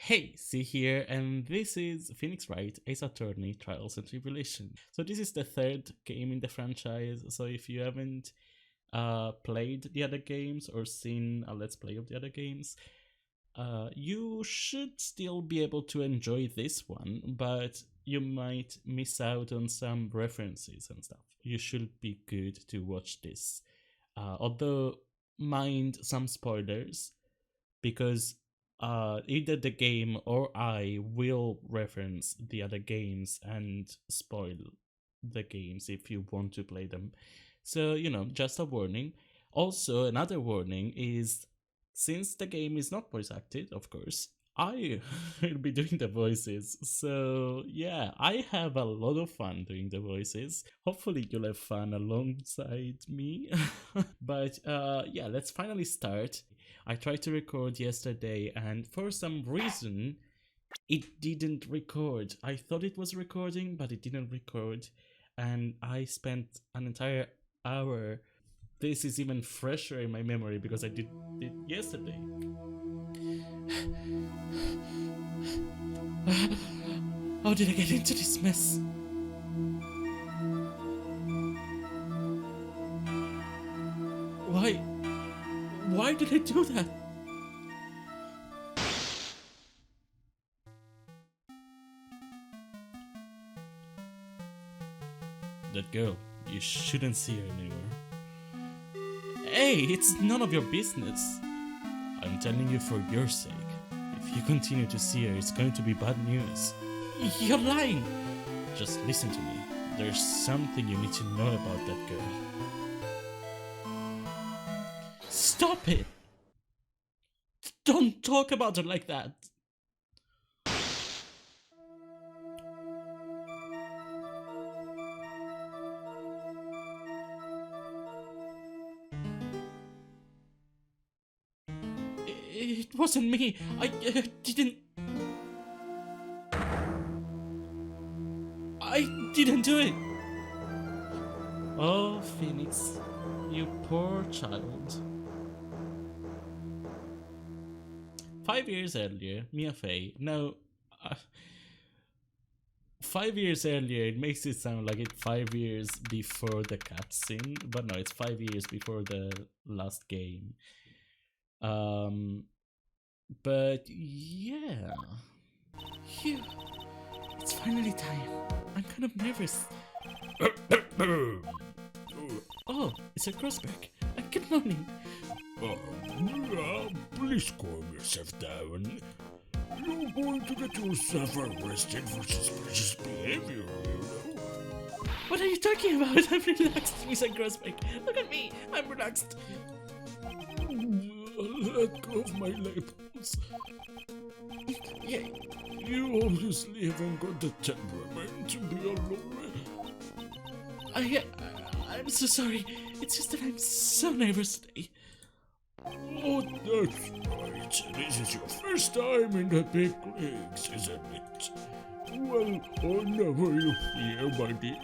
Hey, see here, and this is Phoenix Wright as Attorney Trials and Tribulations. So this is the third game in the franchise, so if you haven't played the other games or seen a let's play of the other games, you should still be able to enjoy this one, but you might miss out on some references and stuff. You should be good to watch this. Although, mind some spoilers, because either the game or I will reference the other games and spoil the games if you want to play them. So, just a warning. Also, another warning is since the game is not voice acted, of course, I will be doing the voices. So, yeah, I have a lot of fun doing the voices. Hopefully, you'll have fun alongside me. But yeah, let's finally start. I tried to record yesterday, and for some reason, it didn't record. I thought it was recording, but it didn't record. And I spent an entire hour. This is even fresher in my memory because I did it yesterday. How did I get into this mess? Why did I do that? That girl, you shouldn't see her anymore. Hey, it's none of your business. I'm telling you for your sake. If you continue to see her, it's going to be bad news. You're lying! Just listen to me. There's something you need to know about that girl. Stop it! Don't talk about her like that! It wasn't me. I didn't do it. Oh, Phoenix, you poor child. 5 years earlier, Mia Fey. Now, 5 years earlier, it makes it sound like it's 5 years before the cutscene, but no, it's 5 years before the last game. But yeah, phew, it's finally time. I'm kind of nervous. Oh, it's a Grossberg. Good morning. Please calm yourself down. You're going to get yourself arrested for suspicious behavior, you know. What are you talking about? I'm relaxed, Mr. Grossberg. Look at me. I'm relaxed. Let go of my labels. Yeah. You obviously haven't got the temperament to be alone. I'm so sorry. It's just that I'm so nervous today. Oh, that's right. This is your first time in the big leagues, isn't it? Well, whenever you fear, my dear,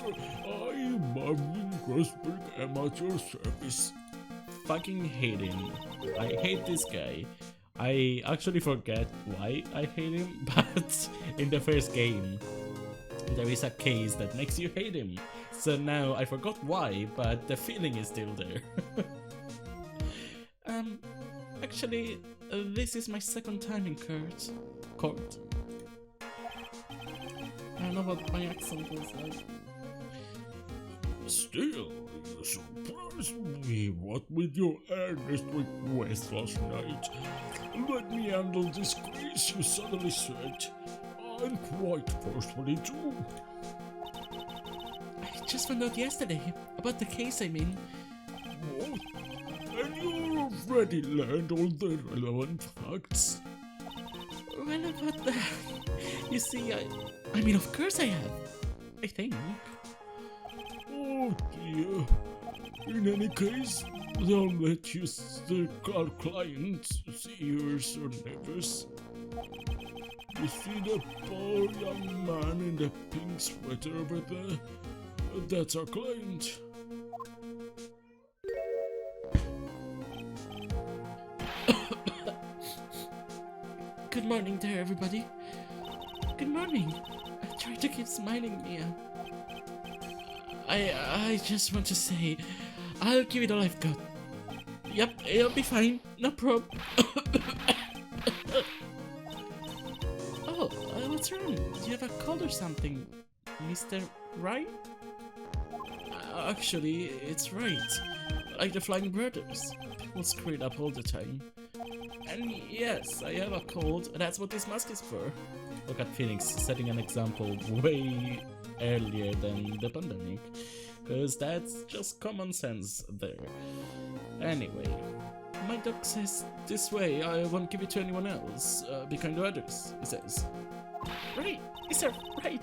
I'm Marvin Grossberg Amateur Service. Fucking hate him. I hate this guy. I actually forget why I hate him, but in the first game, there is a case that makes you hate him. So now I forgot why, but the feeling is still there. Actually, this is my second time in court. I don't know what my accent was like. Still, you surprised me. What with your earnest request last night? Let me handle this case, you suddenly said. And quite forcefully too. I just found out yesterday about the case, I mean. What? And you already learned all the relevant facts? Well, about that, you see, I mean, of course I have. I think. Oh dear. In any case, they'll let you our client see yours or neighbors. You see the poor young man in the pink sweater over there? That's our client. Good morning there, everybody. Good morning. I try to keep smiling, Mia. I just want to say, I'll give it all I've got. Yep, it'll be fine. No problem. Oh, what's wrong? Do you have a cold or something, Mr. Right? Actually, it's right. Like the Flying Brothers. People screw it up all the time. And yes, I have a cold. That's what this mask is for. Look at Phoenix setting an example way earlier than the pandemic. Because that's just common sense there. Anyway, my doc says this way I won't give it to anyone else. Be kind to others, he says. Right, Mr. Right.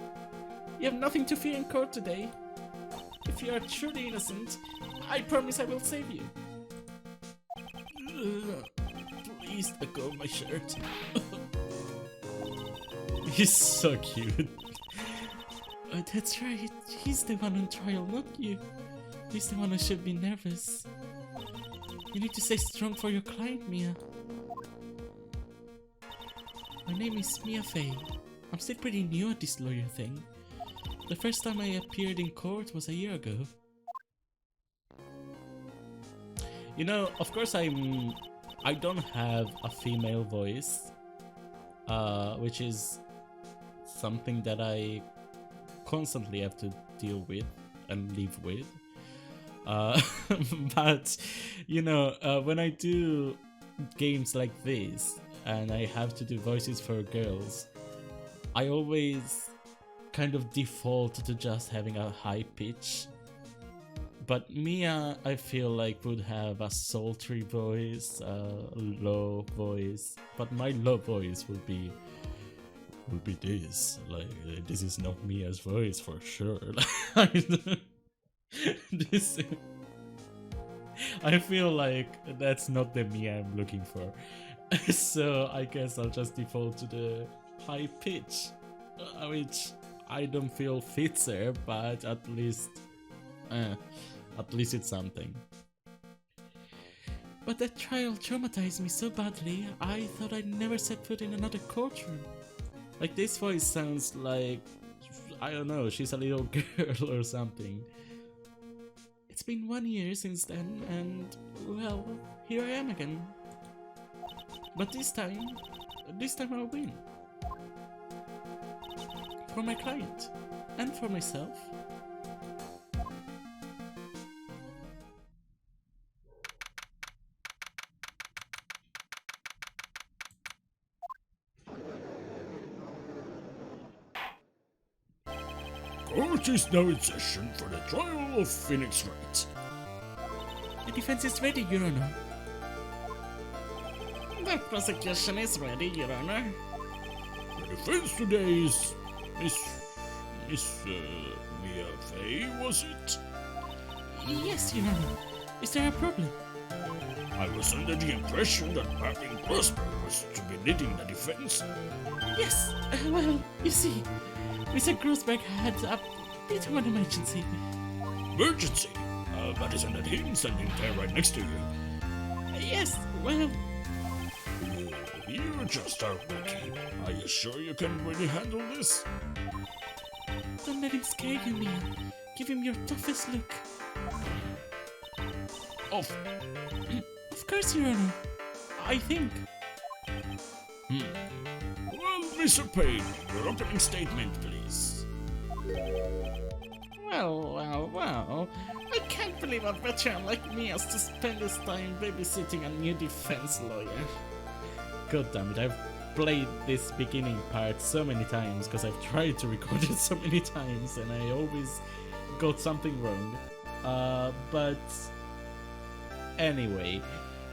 You have nothing to fear in court today. If you are truly innocent, I promise I will save you. Please let go of my shirt. He's so cute. That's right, he's the one on trial, not you. He's the one who should be nervous. You need to stay strong for your client, Mia. My name is Mia Fey. I'm still pretty new at this lawyer thing. The first time I appeared in court was a year ago. You know, of course I don't have a female voice, which is something that I constantly have to deal with and live with. But you know, when I do games like this and I have to do voices for girls, I always kind of default to just having a high pitch. But Mia, I feel like, would have a sultry voice, low voice, but my low voice would be this. Like, this is not Mia's voice for sure. This, I feel like that's not the Mia I'm looking for. So I guess I'll just default to the high pitch, which I don't feel fits her, but at least it's something. But that trial traumatized me so badly, I thought I'd never set foot in another courtroom. Like, this voice sounds like, I don't know, she's a little girl or something. It's been 1 year since then, and, well, here I am again. But this time I'll win. For my client, and for myself. Court is now in session for the trial of Phoenix Wright. The defense is ready, Your Honor. The prosecution is ready, Your Honor. The defense today is Miss Mia Fey, was it? Yes, Your Honor. Is there a problem? I was under the impression that Martin Prosper was to be leading the defense. Yes, well, you see, Mr. Grossberg had a bit of an emergency. Emergency? But isn't that him standing there right next to you? Yes, well... You just are rookie. Are you sure you can really handle this? Don't let him scare you, Mia. Give him your toughest look. Of course, Your Honor. I think. Well, Mr. Payne, your opening statement, please. Well. I can't believe a veteran like me has to spend his time babysitting a new defense lawyer. God damn it, I've played this beginning part so many times because I've tried to record it so many times and I always got something wrong. But anyway,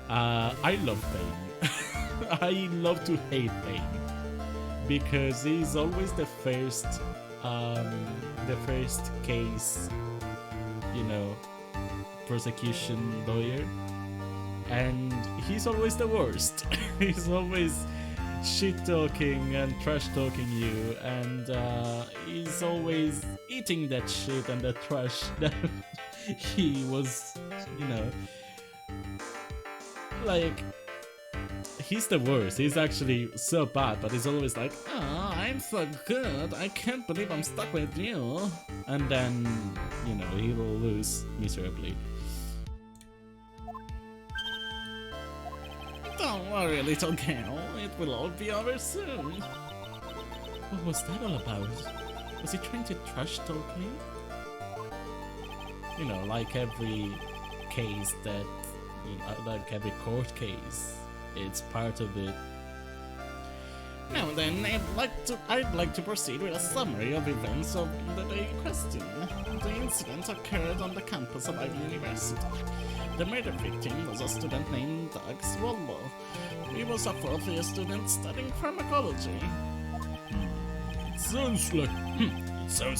I love Payne. I love to hate Payne because he's always the first case, you know, prosecution lawyer, and he's always the worst. He's always shit talking and trash talking you, and he's always eating that shit and that trash that he was, you know, like, he's the worst. He's actually so bad, but he's always like, oh, I'm so good. I can't believe I'm stuck with you. And then, you know, he will lose miserably. Don't worry, little girl. It will all be over soon. What was that all about? Was he trying to trash talk me? You know, like every case that, you know, like every court case, it's part of it. Now then, I'd like to proceed with a summary of events of the day in question. The incident occurred on the campus of Ivy University. The murder victim was a student named Doug Swallow. He was a fourth-year student studying pharmacology. It sounds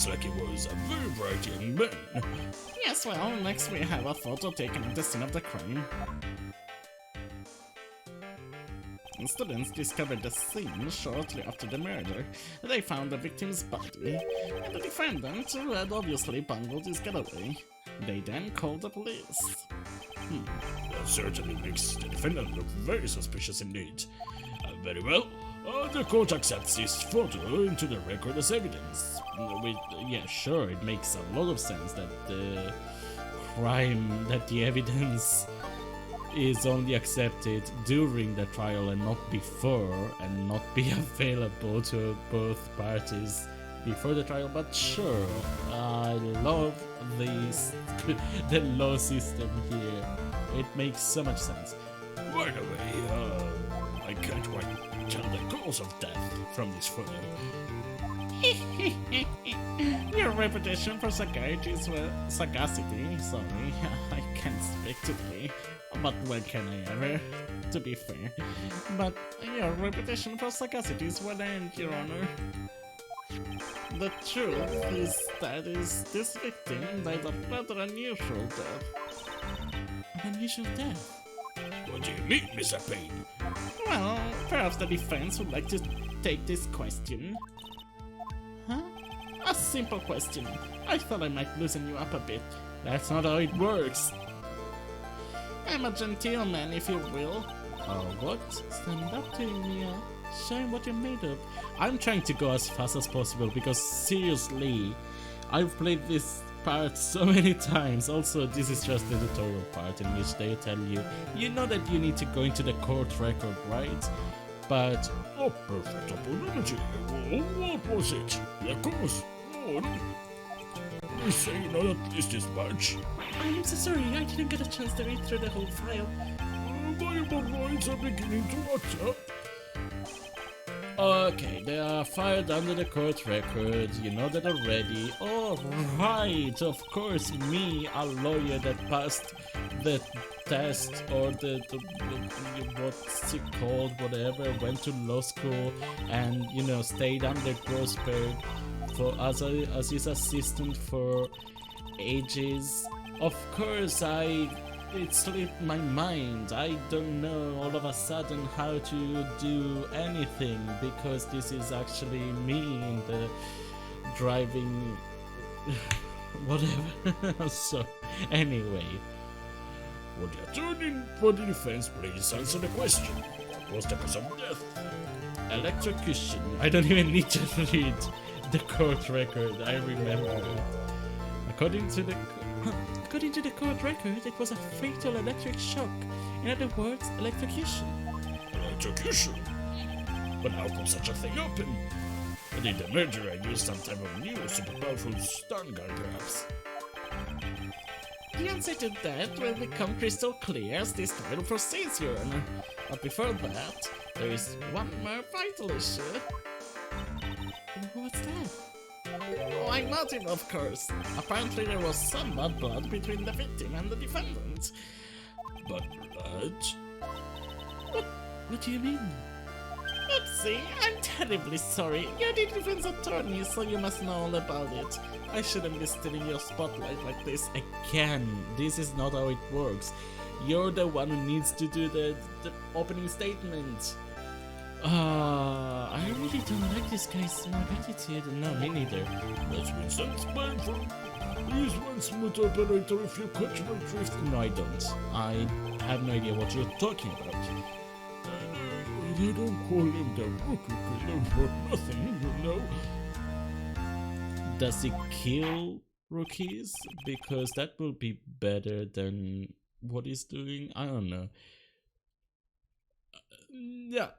like he was a very bright young man. Yes, well, next we have a photo taken at the scene of the crime. The students discovered the scene shortly after the murder. They found the victim's body, and the defendant, who had obviously bungled his getaway. They then called the police. That certainly makes the defendant look very suspicious indeed. Very well. The court accepts this photo into the record as evidence. Yeah, sure, it makes a lot of sense that the evidence is only accepted during the trial and not before, and not be available to both parties before the trial. But sure, I love the law system here. It makes so much sense. By the way, I can't quite tell the cause of death from this photo. Your reputation for sagacity, sorry, I can't speak today, but when can I ever, to be fair. But your reputation for sagacity is well earned, Your Honor. The truth is that this victim died a rather unusual death. An unusual death? What do you mean, Mr. Payne? Well, perhaps the defense would like to take this question. Huh? A simple question. I thought I might loosen you up a bit. That's not how it works. I'm a gentleman, if you will. Oh, what? Stand up to me, show him what you're made of. I'm trying to go as fast as possible because seriously, I've played this part so many times. Also, this is just the tutorial part in which they tell you, you know that you need to go into the court record, right? But Oh, perfect opportunity. What was it? The cause? You say not at least this much. I'm so sorry, I didn't get a chance to read through the whole file. Viable rights are beginning to watch up. Okay, they are filed under the court record, you know that already. Oh, right, of course, me, a lawyer that passed the test, or the what's it called, whatever, went to law school and, you know, stayed under Grossberg for as his assistant for ages. Of course, it slipped my mind. I don't know all of a sudden how to do anything because this is actually me in the driving whatever. So anyway, Would the attorney for the defense please answer the question? What was the cause of death? electrocution. I don't even need to read the court record. I remember. According to the court record, it was a fatal electric shock. In other words, electrocution. Electrocution? But how could such a thing happen? Did the murderer use some type of new super powerful stun gun, perhaps? The answer to that will become crystal clear as this trial proceeds, Your Honor. But before that, there is one more vital issue. What's that? Oh, I motive, of course. Apparently there was some bad blood between the victim and the defendant. But blood? What do you mean? Oopsie, I'm terribly sorry. You're the defense attorney, so you must know all about it. I shouldn't be stealing your spotlight like this again. This is not how it works. You're the one who needs to do the opening statement. I really don't like this guy's smart attitude. No, me neither. That sounds painful. Please, one smooth operator, if you catch my drift. No, I don't. I have no idea what you're talking about. They don't call him the rookie killer for nothing, you know. Does he kill rookies? Because that will be better than what he's doing. I don't know. Yeah.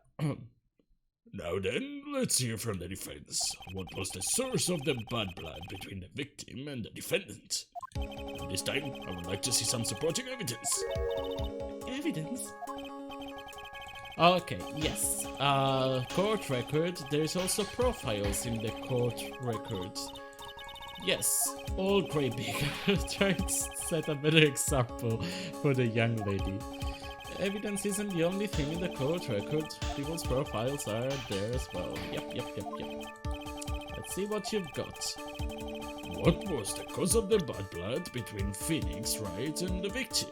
Now then, let's hear from the defense. What was the source of the bad blood between the victim and the defendant? This time, I would like to see some supporting evidence. Evidence? Okay, yes. Court record. There's also profiles in the court records. Yes, all great big. Try to set a better example for the young lady. Evidence isn't the only thing in the court record. People's profiles are there as well. Yep. Let's see what you've got. What was the cause of the bad blood between Phoenix Wright and the victim?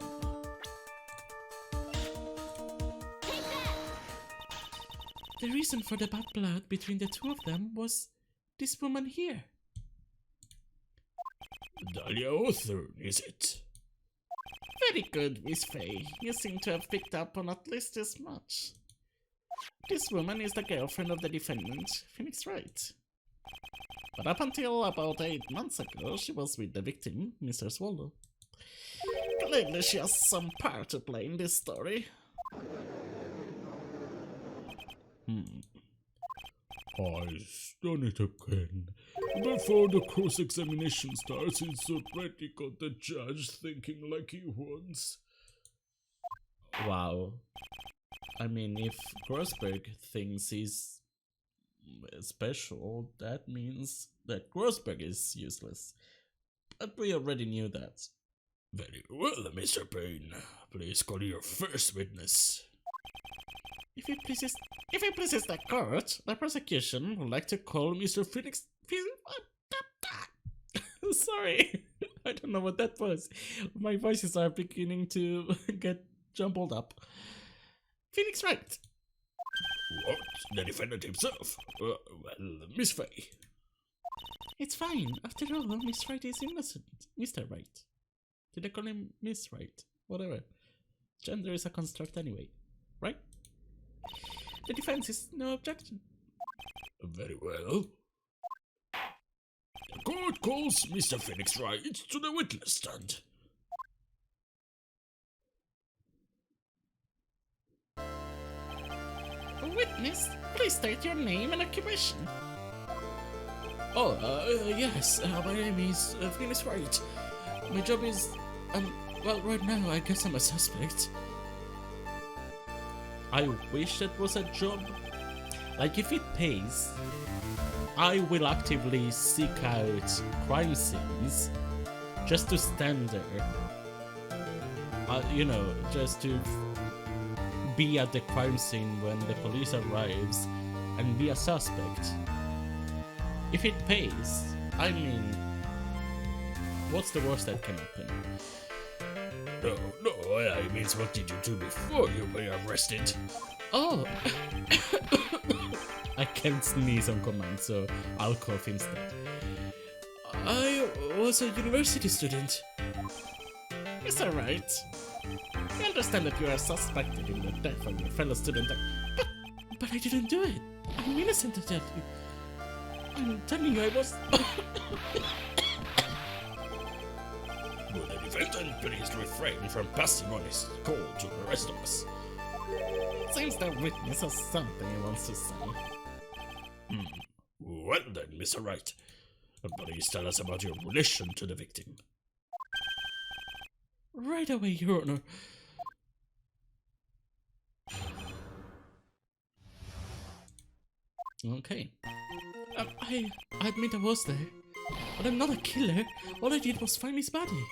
The reason for the bad blood between the two of them was this woman here. Dahlia Hawthorne, is it? Very good, Miss Faye. You seem to have picked up on at least as much. This woman is the girlfriend of the defendant, Phoenix Wright. But up until about 8 months ago, she was with the victim, Mr. Swallow. Clearly she has some part to play in this story. I've done it again. Before the cross-examination starts, he's already got the judge thinking like he wants. Wow. I mean, if Grossberg thinks he's special, that means that Grossberg is useless. But we already knew that. Very well, Mr. Payne. Please call your first witness. If it pleases the court, the prosecution would like to call Mr. Phoenix. Sorry, I don't know what that was. My voices are beginning to get jumbled up. Phoenix Wright. What? The defendant himself? Well, Miss Faye. It's fine. After all, Miss Wright is innocent. Mr. Wright. Did I call him Miss Wright? Whatever. Gender is a construct anyway, right? The defense is no objection. Very well. The court calls Mr. Phoenix Wright to the witness stand. Witness, please state your name and occupation. Oh, yes, my name is Phoenix Wright. My job is, well, right now I guess I'm a suspect. I wish that was a job. Like, if it pays, I will actively seek out crime scenes just to stand there. You know, just to be at the crime scene when the police arrives and be a suspect. If it pays, I mean, what's the worst that can happen? No, I mean, what did you do before you were arrested? Oh! I can't sneeze on command, so I'll cough instead. I was a university student. It's alright. I understand that you are suspected in the death of your fellow student, but I didn't do it. I'm innocent of that. I'm telling you, I was... Will the defendant please refrain from passing on his call to the rest of us? It seems the witness has something he wants to say. Well then, Mr. Wright, please tell us about your relation to the victim. Right away, Your Honor. Okay. I admit I was there, but I'm not a killer. All I did was find his body.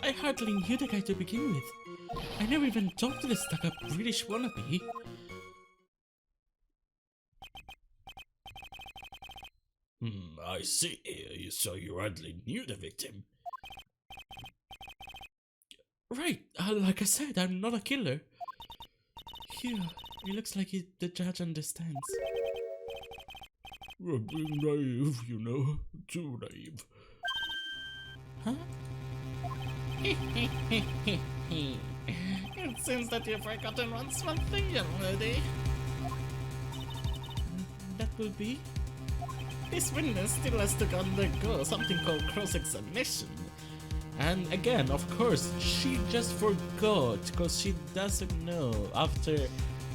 I hardly knew the guy to begin with. I never even talked to the stuck-up British wannabe. I see. So you hardly knew the victim. Right, like I said, I'm not a killer. Here, it looks like the judge understands. You're being naive, you know. Too naive. Huh? It seems that you've forgotten one small thing, young lady. that will be? This witness still has to undergo something called cross-examination. And again, of course, she just forgot because she doesn't know after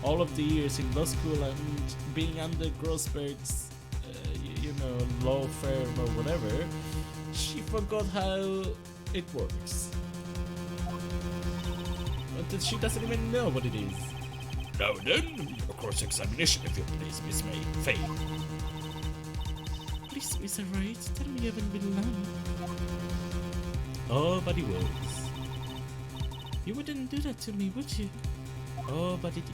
all of the years in law school and being under Grossberg's, law firm or whatever, she forgot how it works. But she doesn't even know what it is. Now then, your cross-examination, if you please, Miss Faye. Please, Mr. Wright, tell me you haven't been lying. Oh, but he was. You wouldn't do that to me, would you? Oh, but he did.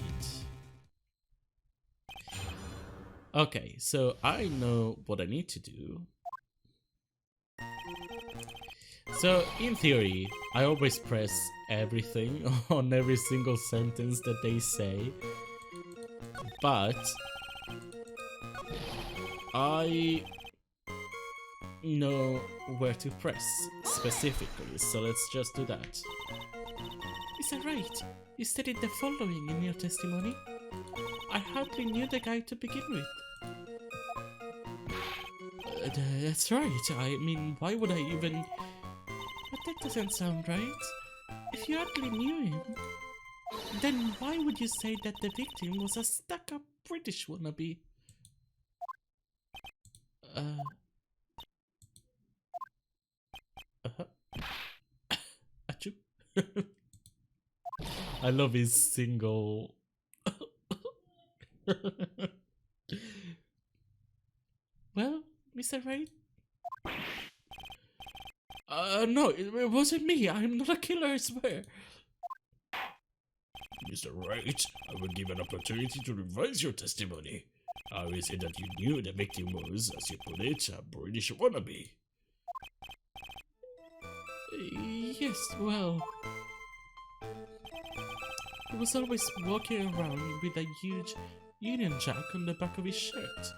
Okay, so I know what I need to do. So, in theory, I always press everything on every single sentence that they say. But I know where to press specifically, so let's just do that. Is that right? You stated the following in your testimony. I hardly knew the guy to begin with. That's right. I mean, why would I even... But that doesn't sound right. If you hardly knew him, then why would you say that the victim was a stuck-up British wannabe? Achoo. I love his single... Well, Mr. Wright? No, it wasn't me. I'm not a killer, I swear. Mr. Wright, I will give an opportunity to revise your testimony. How is it that you knew the victim was, as you put it, a British wannabe? Yes, well... He was always walking around with a huge Union Jack on the back of his shirt.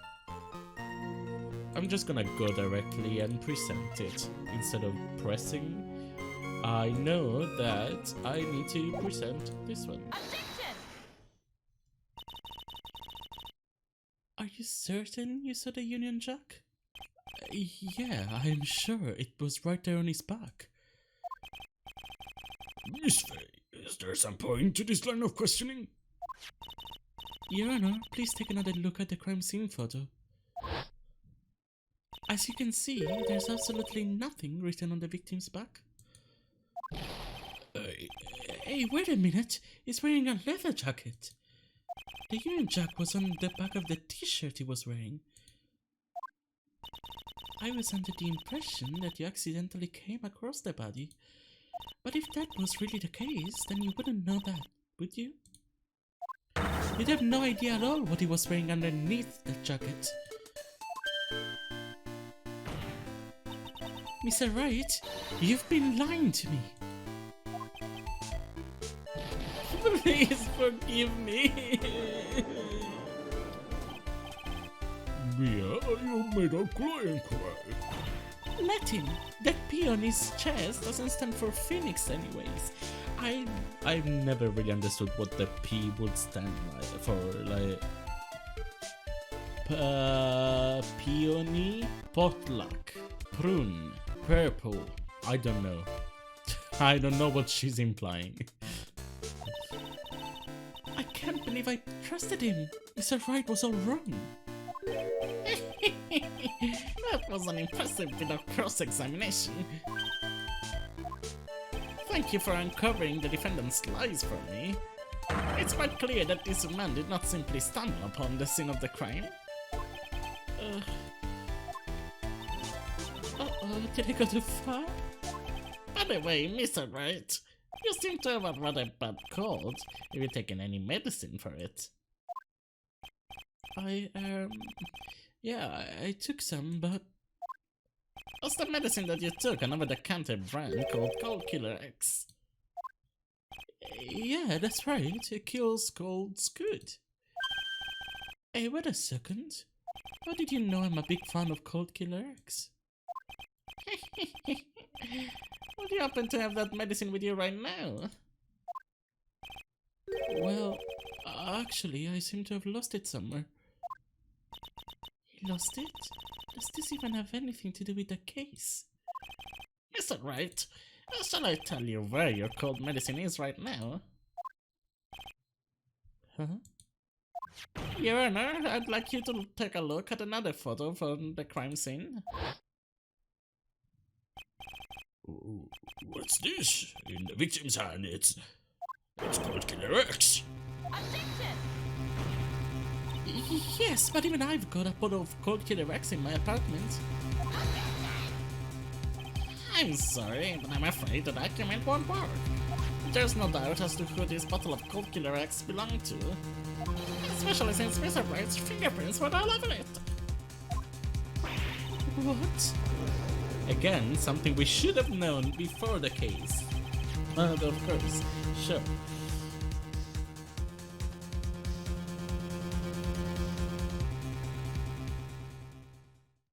I'm just gonna go directly and present it instead of pressing. I know that I need to present this one. Objection! Are you certain you saw the Union Jack? Yeah, I'm sure. It was right there on his back. Miss Faye, is there some point to this line of questioning? Your Honor, please take another look at the crime scene photo. As you can see, there's absolutely nothing written on the victim's back. Hey, wait a minute! He's wearing a leather jacket! The Union Jack was on the back of the t-shirt he was wearing. I was under the impression that you accidentally came across the body. But if that was really the case, then you wouldn't know that, would you? You'd have no idea at all what he was wearing underneath the jacket. Mr. Wright, you've been lying to me. Please forgive me. Mia, you made our client cry. Let him. That P on his chest doesn't stand for Phoenix anyways. I've never really understood what the P would stand for, like... Peony, potluck, prune, purple. I don't know. I don't know what she's implying. I can't believe I trusted him. Mr. Wright was all wrong. That was an impressive bit of cross-examination. Thank you for uncovering the defendant's lies for me. It's quite clear that this man did not simply stumble upon the scene of the crime. Uh-oh, did I go too far? By the way, Mr. Wright, you seem to have a rather bad cold. Have you taken any medicine for it? Yeah, I took some, but... What's the medicine that you took? An over-the-counter brand called Cold Killer X. Yeah, that's right. It kills colds good. Hey, wait a second. How did you know I'm a big fan of Cold Killer X? Would you happen to have that medicine with you right now? Well, actually, I seem to have lost it somewhere. lost it? Does this even have anything to do with the case? Is that right? Shall I tell you where your cold medicine is right now? Huh? Your Honor, I'd like you to take a look at another photo from the crime scene. What's this? In the victim's hand, it's called Killer X. Yes, but even I've got a photo of Cold Killer X in my apartment. I'm sorry, but I'm afraid the document won't work. There's no doubt as to who this bottle of Cold Killer X belonged to. Especially since Mr. Bright's fingerprints were all over it. What? Again, something we should have known before the case. Of course, sure.